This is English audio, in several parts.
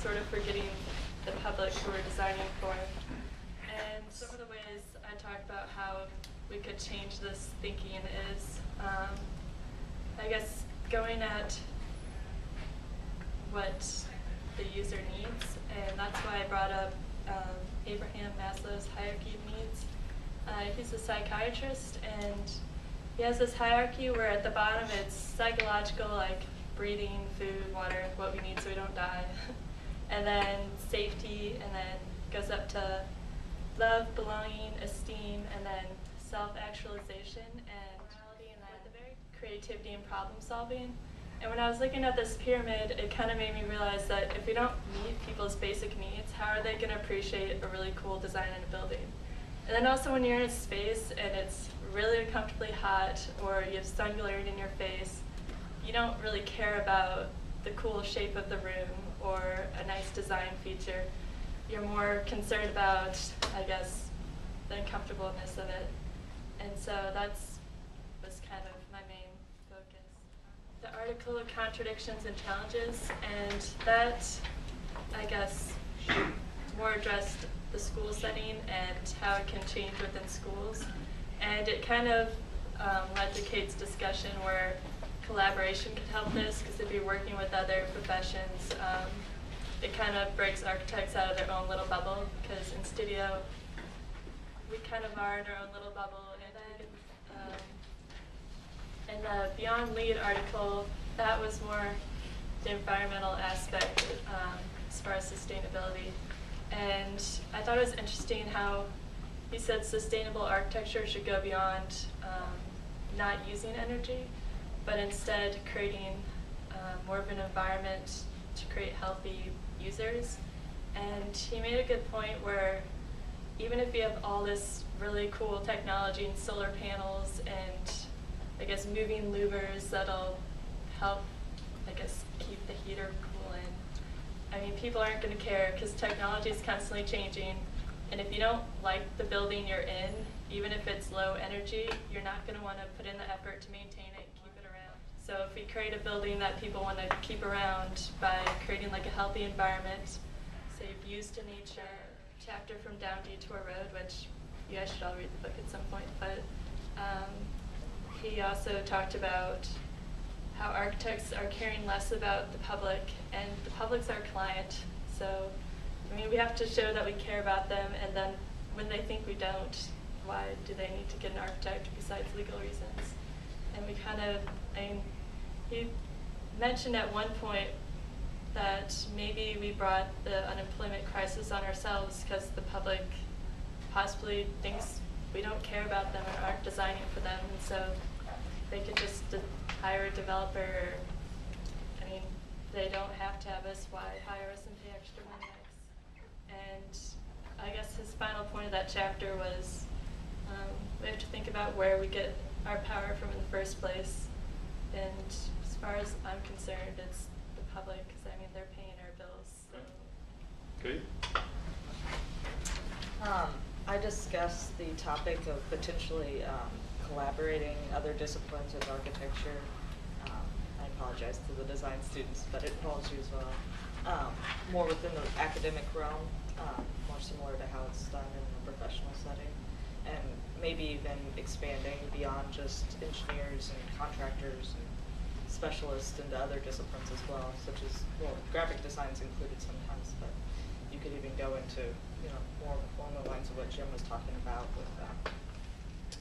sort of forgetting the public who we're designing for. And some of the ways I talked about how we could change this thinking is, I guess, going at what the user needs, and that's why I brought up Abraham Maslow's hierarchy of needs. He's a psychiatrist, and he has this hierarchy where at the bottom it's psychological, like breathing, food, water, what we need so we don't die, and then safety, and then goes up to love, belonging, esteem, and then self-actualization, and morality, and then the very creativity and problem solving. And when I was looking at this pyramid, it kind of made me realize that if we don't meet people's basic needs, how are they going to appreciate a really cool design in a building? And then also when you're in a space and it's really uncomfortably hot, or you have sun glaring in your face, you don't really care about the cool shape of the room or a nice design feature. You're more concerned about, I guess, the uncomfortableness of it. And so that's was kind of my main focus. The article, Contradictions and Challenges, and that, I guess, more addressed the school setting and how it can change within schools. And it kind of led to Kate's discussion where collaboration could help this, because if you're working with other professions, it kind of breaks architects out of their own little bubble, because in studio, we kind of are in our own little bubble. And then in the Beyond Lead article, that was more the environmental aspect as far as sustainability. And I thought it was interesting how he said sustainable architecture should go beyond not using energy, but instead creating more of an environment to create healthy users. And he made a good point where even if you have all this really cool technology and solar panels and, I guess, moving louvers that'll help, I guess, keep the heater cool in, I mean, people aren't going to care because technology is constantly changing. And if you don't like the building you're in, even if it's low energy, you're not going to want to put in the effort to maintain it and keep it around. So if we create a building that people want to keep around by creating like a healthy environment, say views to nature, chapter from Down Detour Road, which you guys should all read the book at some point, but he also talked about how architects are caring less about the public, and the public's our client. So, I mean, we have to show that we care about them, and then when they think we don't, why do they need to get an architect besides legal reasons? And we kind of, I mean, he mentioned at one point that maybe we brought the unemployment crisis on ourselves because the public possibly thinks we don't care about them and aren't designing for them, and so they could just hire a developer. I mean, they don't have to have us. Why hire us and pay extra money? And I guess his final point of that chapter was we have to think about where we get our power from in the first place. And as far as I'm concerned, it's the public, because I mean, they're paying our bills. So. Okay. I discussed the topic of potentially collaborating other disciplines with architecture. I apologize to the design students, but it involves you as well. More within the academic realm, more similar to how it's done in a professional setting, and maybe even expanding beyond just engineers and contractors and specialists into other disciplines as well, such as, well, graphic design is included sometimes, but you could even go into, you know, more along the lines of what Jim was talking about with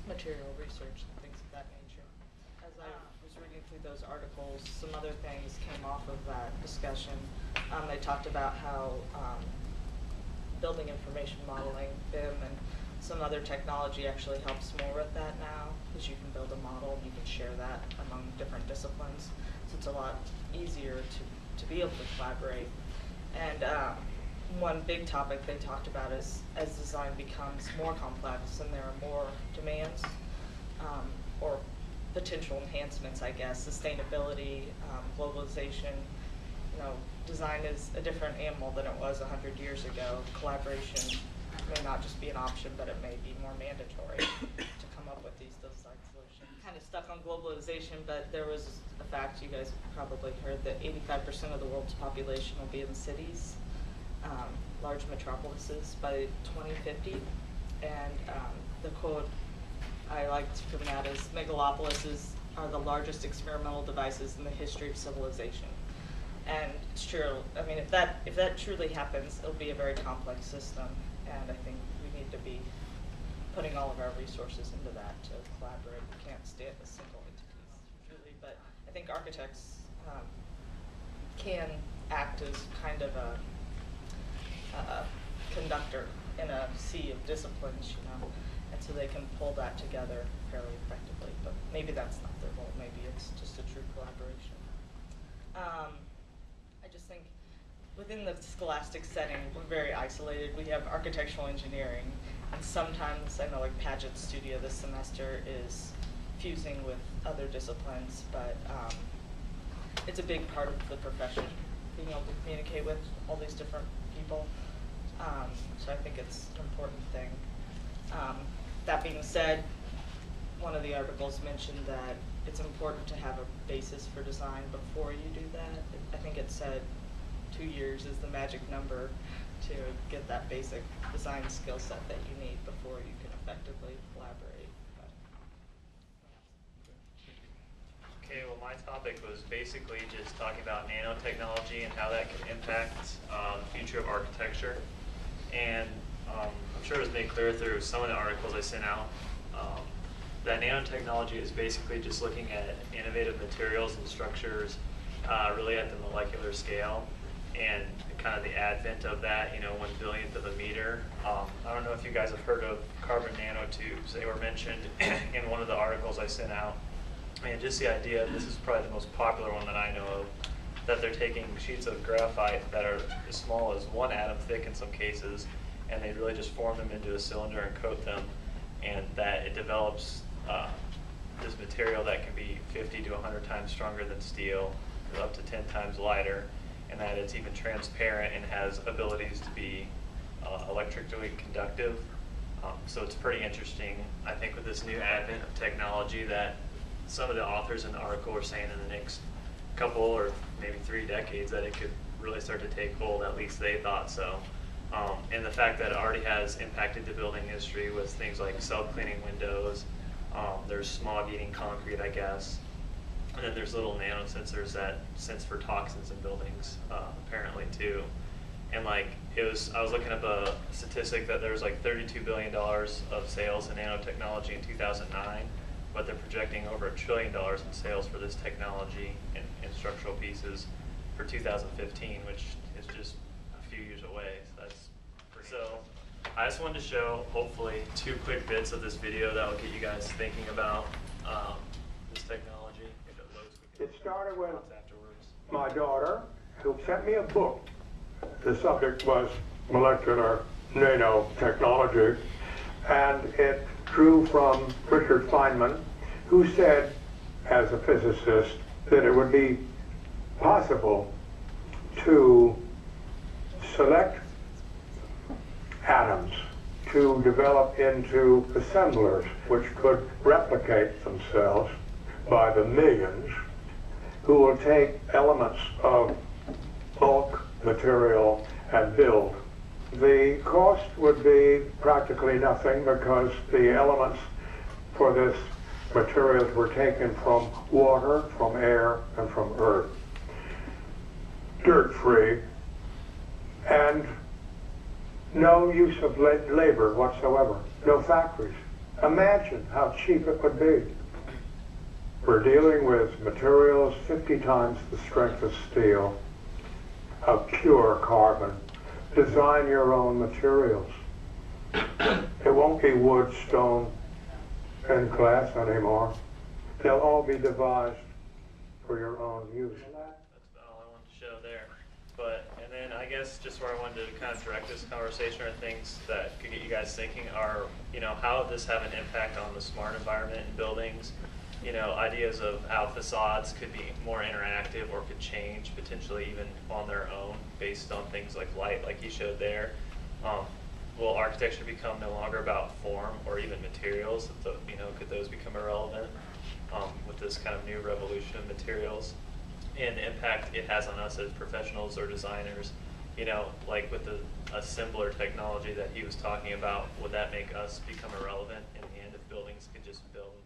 material research and things of that nature. As I was reading through those articles, some other things came off of that discussion. They talked about how building information modeling, BIM, and some other technology actually helps more with that now, because you can build a model and you can share that among different disciplines. So it's a lot easier to be able to collaborate. And one big topic they talked about is as design becomes more complex and there are more demands or potential enhancements, I guess, sustainability, globalization, you know, design is a different animal than it was 100 years ago. Collaboration may not just be an option, but it may be more mandatory to come up with these design solutions. Kind of stuck on globalization, but there was a fact you guys probably heard that 85% of the world's population will be in cities large metropolises by 2050. And the quote I liked from that is, megalopolises are the largest experimental devices in the history of civilization. And it's true. I mean, if that truly happens, it'll be a very complex system, and I think we need to be putting all of our resources into that to collaborate. We can't stay at the single entities, truly. But I think architects can act as kind of a conductor in a sea of disciplines, and so they can pull that together fairly effectively. But maybe that's not their role. Maybe it's just a true collaboration. I just think within the scholastic setting, we're very isolated. We have architectural engineering, and sometimes I know like Pageant Studio this semester is fusing with other disciplines, but it's a big part of the profession, being able to communicate with all these different people. So I think it's an important thing. That being said, one of the articles mentioned that it's important to have a basis for design before you do that. I think it said 2 years is the magic number to get that basic design skill set that you need before you can effectively collaborate. Okay, well, my topic was basically just talking about nanotechnology and how that can impact the future of architecture. And I'm sure it was made clear through some of the articles I sent out that nanotechnology is basically just looking at innovative materials and structures really at the molecular scale, and kind of the advent of that, 1/1000th of a meter. I don't know if you guys have heard of carbon nanotubes. They were mentioned in one of the articles I sent out. And just the idea, this is probably the most popular one that I know of, that they're taking sheets of graphite that are as small as 1 atom thick in some cases, and they really just form them into a cylinder and coat them, and that it develops this material that can be 50 to 100 times stronger than steel, up to 10 times lighter, and that it's even transparent and has abilities to be electrically conductive. So it's pretty interesting, I think, with this new advent of technology that some of the authors in the article were saying in the next couple or maybe 3 decades that it could really start to take hold, at least they thought so. And the fact that it already has impacted the building industry with things like self-cleaning windows, there's smog-eating concrete, I guess, and then there's little nanosensors that sense for toxins in buildings, apparently too. And I was looking up a statistic that there was like $32 billion of sales in nanotechnology in 2009, but they're projecting over $1 trillion in sales for this technology in structural pieces for 2015, which is just a few years away. So I just wanted to show, hopefully, 2 quick bits of this video that will get you guys thinking about this technology. If it loads quickly. It started with afterwards. my daughter, who sent me a book. The subject was molecular nanotechnology, and it drew from Richard Feynman, who said, as a physicist, that it would be possible to select atoms to develop into assemblers which could replicate themselves by the millions, who will take elements of bulk material and build. The cost would be practically nothing because the elements for this materials were taken from water, from air, and from earth. Dirt-free, and no use of labor whatsoever, no factories. Imagine how cheap it would be. We're dealing with materials 50 times the strength of steel, of pure carbon. Design your own materials. It won't be wood, stone, and glass anymore. They'll all be devised for your own use. That's all I wanted to show there. And then I guess just where I wanted to kind of direct this conversation are things that could get you guys thinking are, how would this have an impact on the smart environment in buildings? Ideas of how facades could be more interactive or could change potentially even on their own based on things like light, like you showed there. Will architecture become no longer about form or even materials? Could those become irrelevant with this kind of new revolution of materials? And the impact it has on us as professionals or designers you know, like with a simpler technology that he was talking about, would that make us become irrelevant in the end if buildings could just build and